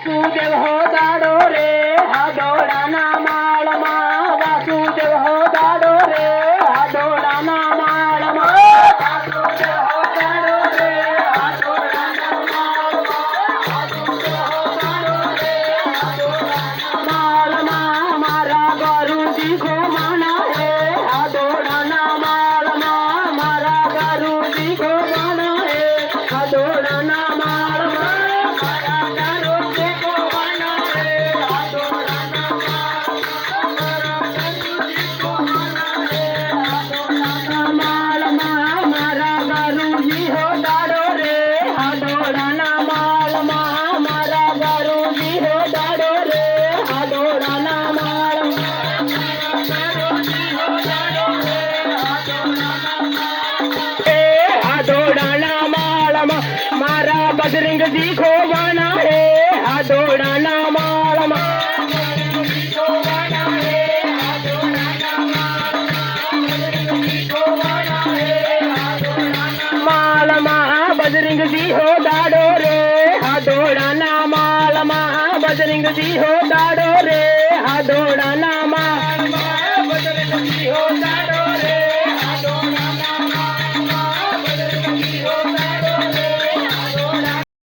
वासुदेव हो दाडो रे हाडोळाना माळमा वासुदेव हो दाडो रे हाडोळाना माळमा वासुदेव हो दाडो रे हाडोळाना माळमा वासुदेव हो दाडो रे हाडोळाना माळमा मारा गुरुजी को माना है हाडोळाना माळमा मारा गुरुजी को माना है हाडोळाना माळमा मारा बजरंग जी को बना है हाडोळाना माळमा माळमा बजरंग जी हो दाडो रे हाडोळाना माळमा बजरंग जी हो दाडो रे हाडोळाना माळमा बजरंग जी हो